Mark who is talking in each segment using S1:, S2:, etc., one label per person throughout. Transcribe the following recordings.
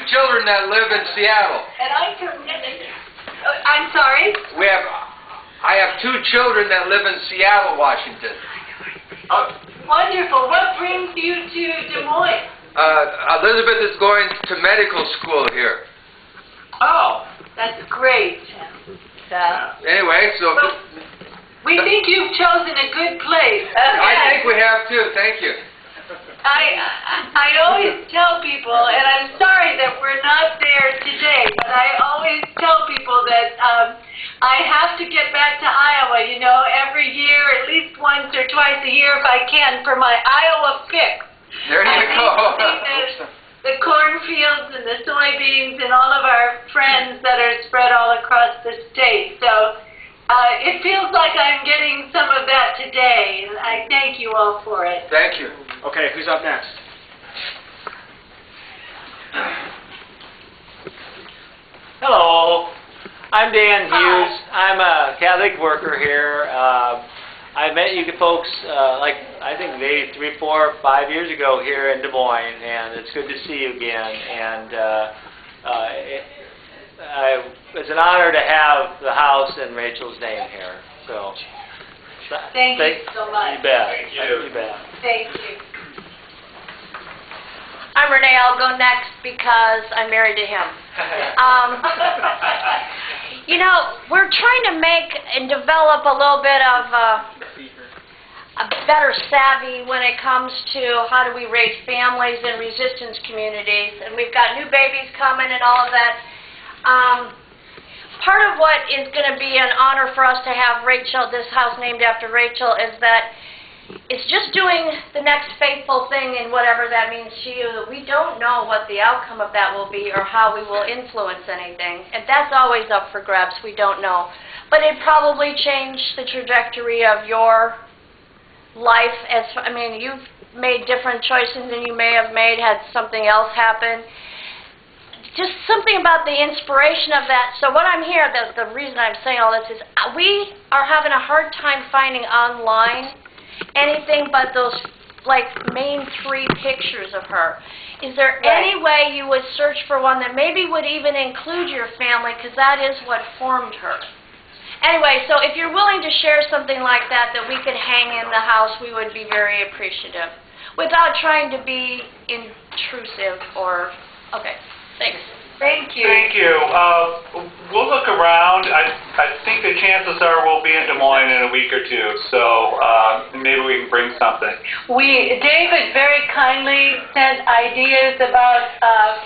S1: children that live in Seattle.
S2: And I'm sorry?
S1: I have 2 children that live in Seattle, Washington.
S2: Wonderful. What brings you to Des Moines?
S1: Elizabeth is going to medical school here.
S2: Oh, that's great.
S1: Anyway, so...
S2: Well, we think you've chosen a good place.
S1: I think we have too. Thank you.
S2: I always tell people, and I'm sorry that we're not there today, but I always tell people that I have to get back to Iowa, you know, every year, at least once or twice a year if I can, for my Iowa fix.
S1: There you go.
S2: The cornfields and the soybeans and all of our friends that are spread all across the state. So it feels like I'm getting some of that today, and I thank you all for it.
S1: Thank you.
S3: Okay, who's up next?
S4: Hello, I'm Dan Hughes. I'm a Catholic worker here. I met you folks, I think maybe 3, 4, 5 years ago here in Des Moines, and it's good to see you again. And it's an honor to have the house in Rachel's name here. So,
S2: Thank you so much.
S4: You bet.
S3: Thank you.
S4: You bet.
S2: Thank you.
S5: I'm Renee. I'll go next because I'm married to him. You know, we're trying to make and develop a little bit of a better savvy when it comes to how do we raise families in resistance communities. And we've got new babies coming and all of that. Part of what is going to be an honor for us to have Rachel, this house named after Rachel, is that it's just doing the next faithful thing and whatever that means to you. We don't know what the outcome of that will be or how we will influence anything. And that's always up for grabs. We don't know. But it probably changed the trajectory of your life. You've made different choices than you may have made had something else happen. Just something about the inspiration of that. So what I'm here, the reason I'm saying all this is we are having a hard time finding online anything but those main 3 pictures of her. Is there any way you would search for one that maybe would even include your family, because that is what formed her? Anyway, so if you're willing to share something like that we could hang in the house, we would be very appreciative without trying to be intrusive or... Okay, thanks.
S2: Thank you.
S6: Thank you. We'll look around. I think the chances are we'll be in Des Moines in a week or 2, so maybe we can bring something.
S2: David very kindly sent ideas about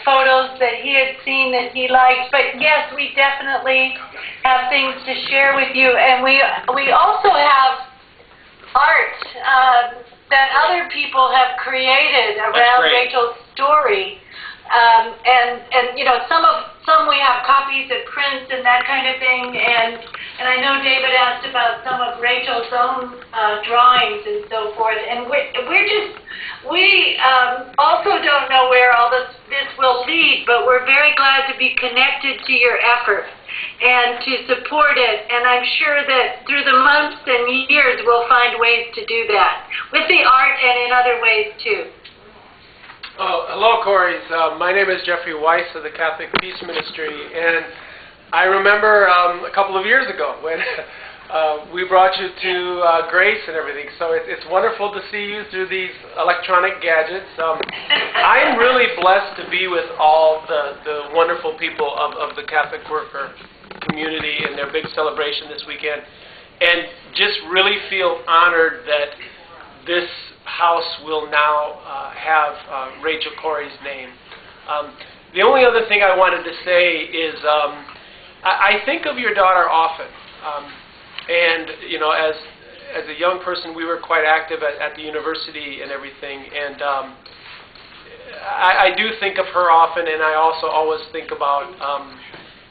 S2: photos that he had seen that he liked, but yes, we definitely have things to share with you, and we also have art that other people have created around Rachel's story. And you know, some we have copies of prints and that kind of thing, and I know David asked about some of Rachel's own drawings and so forth, and we also don't know where all this will lead, but we're very glad to be connected to your effort and to support it, and I'm sure that through the months and years we'll find ways to do that with the art and in other ways too.
S7: Oh, hello, Corrie. My name is Jeffrey Weiss of the Catholic Peace Ministry, and I remember a couple of years ago when we brought you to Grace and everything, so it's wonderful to see you through these electronic gadgets. I'm really blessed to be with all the wonderful people of the Catholic worker community and their big celebration this weekend, and just really feel honored that this house will now have Rachel Corrie's name. The only other thing I wanted to say is I think of your daughter often, and you know, as a young person we were quite active at the university and everything, and I do think of her often, and I also always think about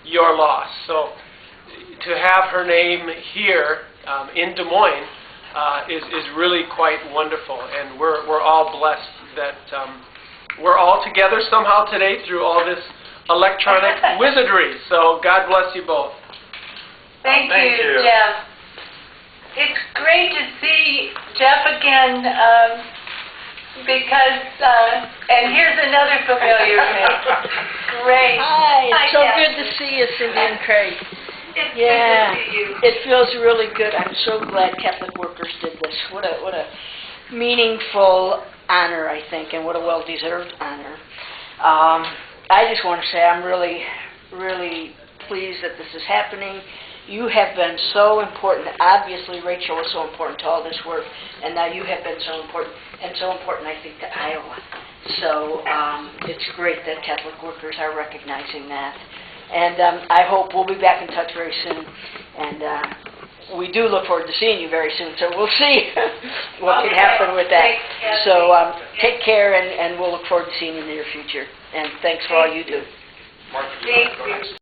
S7: your loss. So to have her name here in Des Moines is really quite wonderful, and we're all blessed that we're all together somehow today through all this electronic wizardry. So God bless you both.
S2: Thank you, Jeff. It's great to see Jeff again. because, and here's another familiar face. Great.
S3: Hi, it's so
S2: Kathy.
S3: good to see you, Cindy and Craig.
S2: It's
S3: Yeah,
S2: good to see you.
S3: it feels really good. I'm so glad Catholic workers did this. What a meaningful honor, I think, and what a well-deserved honor. I just want to say I'm really, really pleased that this is happening. You have been so important. Obviously, Rachel was so important to all this work, and now you have been so important, and so important, I think, to Iowa. So it's great that Catholic workers are recognizing that. And I hope we'll be back in touch very soon. And we do look forward to seeing you very soon, so we'll see what can happen with that.
S2: Thanks, Kathy.
S3: So take care, and we'll look forward to seeing you in the near future. And thanks for all you do.
S1: Martha,
S2: Thank you.